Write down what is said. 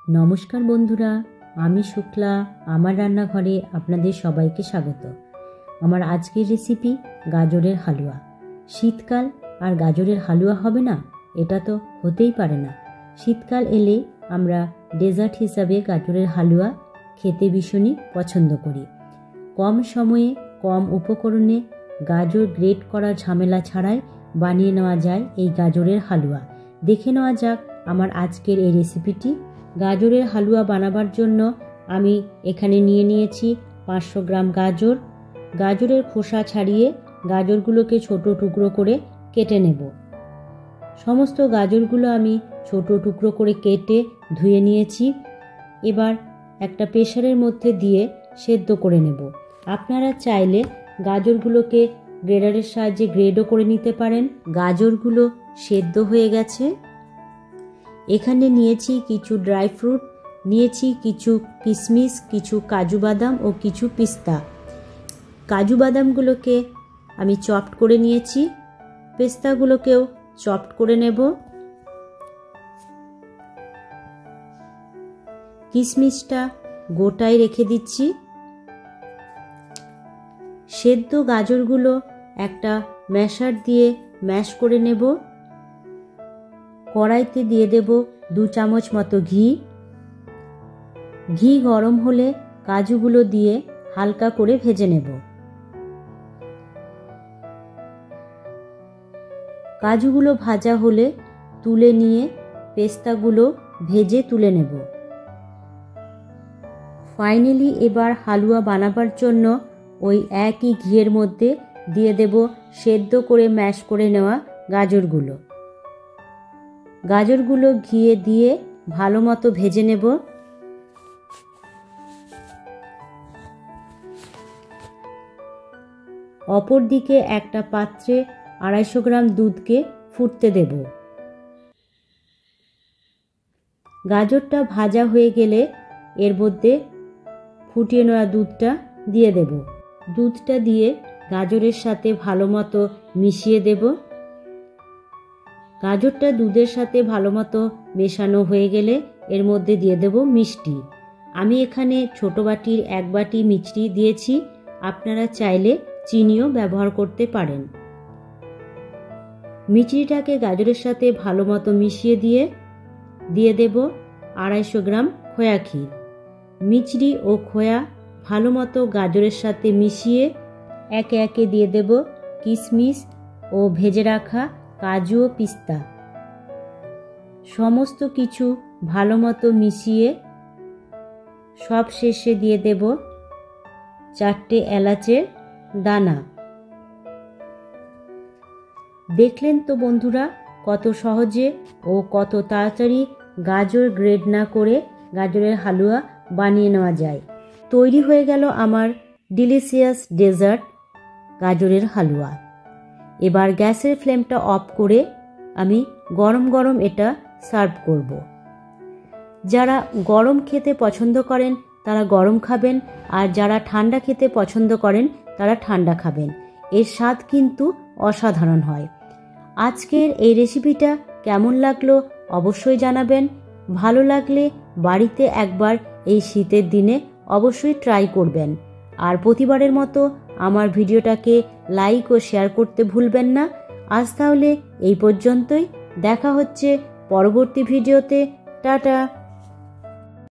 নমস্কার বন্ধুরা, আমি শুক্লা। আমার রান্নাঘরে আপনাদের সবাইকে স্বাগত। আমার আজকের রেসিপি গাজরের হালুয়া। শীতকাল আর গাজরের হালুয়া হবে না, এটা তো হতেই পারে না। শীতকাল এলে আমরা ডেজার্ট হিসাবে গাজরের হালুয়া খেতে ভীষণই পছন্দ করি। কম সময়ে কম উপকরণে গাজর গ্রেট করা ঝামেলা ছাড়াই বানিয়ে নেওয়া যায় এই গাজরের হালুয়া। দেখে নেওয়া যাক আমার আজকের এই রেসিপিটি। গাজরের হালুয়া বানাবার জন্য আমি এখানে নিয়েছি 500 গ্রাম গাজর। গাজরের খোসা ছাড়িয়ে গাজরগুলোকে ছোট টুকরো করে কেটে নেব। সমস্ত গাজরগুলো আমি ছোট টুকরো করে কেটে ধুয়ে নিয়েছি। এবার একটা প্রেসারের মধ্যে দিয়ে সেদ্ধ করে নেব। আপনারা চাইলে গাজরগুলোকে গ্রেডারের সাহায্যে গ্রেডও করে নিতে পারেন। গাজরগুলো সেদ্ধ হয়ে গেছে। এখানে নিয়েছি কিছু ড্রাই ফ্রুট, নিয়েছি কিছু কিশমিশ, কিছু কাজু বাদাম ও কিছু পিস্তা। কাজু বাদামগুলোকে আমি চপড করে নিয়েছি, পেস্তাগুলোকেও চপড করে নেব। কিশমিশটা গোটায় রেখে দিচ্ছি। সেদ্ধ গাজরগুলো একটা ম্যাশার দিয়ে ম্যাশ করে নেব। কড়াইতে দিয়ে দেব 2 চামচ মতো ঘি। ঘি গরম হলে কাজুগুলো দিয়ে হালকা করে ভেজে নেব। কাজুগুলো ভাজা হলে তুলে নিয়ে পেস্তাগুলো ভেজে তুলে নেব। ফাইনালি এবার হালুয়া বানাবার জন্য ওই একই ঘিয়ের মধ্যে দিয়ে দেব সেদ্ধ করে ম্যাশ করে নেওয়া গাজরগুলো। গাজরগুলো ঘিয়ে দিয়ে ভালো মতো ভেজে নেব। অপর দিকে একটা পাত্রে 250 গ্রাম দুধকে ফুটতে দেব। গাজরটা ভাজা হয়ে গেলে এর মধ্যে ফুটিয়ে নেওয়া দুধটা দিয়ে দেব। দুধটা দিয়ে গাজরের সাথে ভালো মতো মিশিয়ে দেব। গাজরটা দুধের সাথে ভালো মতো মেশানো হয়ে গেলে এর মধ্যে দিয়ে দেব মিষ্টি। আমি এখানে ছোট বাটির 1 বাটি মিষ্টি দিয়েছি, আপনারা চাইলে চিনিও ব্যবহার করতে পারেন। মিষ্টিটাকে গাজরের সাথে ভালো মতো মিশিয়ে দিয়ে দেব 250 গ্রাম খোয়া ক্ষীর। মিষ্টি ও খোয়া ভালো মতো গাজরের সাথে মিশিয়ে একে একে দিয়ে দেব কিশমিশ ও ভেজে রাখা কাজু ও পিস্তা। সমস্ত কিছু ভালো মতো মিশিয়ে সব শেষে দিয়ে দেব 4টে এলাচের দানা। দেখলেন তো বন্ধুরা, কত সহজে ও কত তাড়াতাড়ি গাজর গ্রেড না করে গাজরের হালুয়া বানিয়ে নেওয়া যায়। তৈরি হয়ে গেল আমার ডিলিশিয়াস ডেজার্ট গাজরের হালুয়া। এবার গ্যাসের ফ্লেমটা অফ করে আমি গরম গরম এটা সার্ভ করব। যারা গরম খেতে পছন্দ করেন তারা গরম খাবেন, আর যারা ঠান্ডা খেতে পছন্দ করেন তারা ঠান্ডা খাবেন। এর স্বাদ কিন্তু অসাধারণ হয়। আজকের এই রেসিপিটা কেমন লাগলো অবশ্যই জানাবেন। ভালো লাগলে বাড়িতে একবার এই শীতের দিনে অবশ্যই ট্রাই করবেন। আর প্রতিবারের মতো আমার ভিডিওটাকে লাইক ও শেয়ার করতে ভুলবেন না। আজ তাহলে এই পর্যন্তই। দেখা হচ্ছে পরবর্তী ভিডিওতে। টাটা।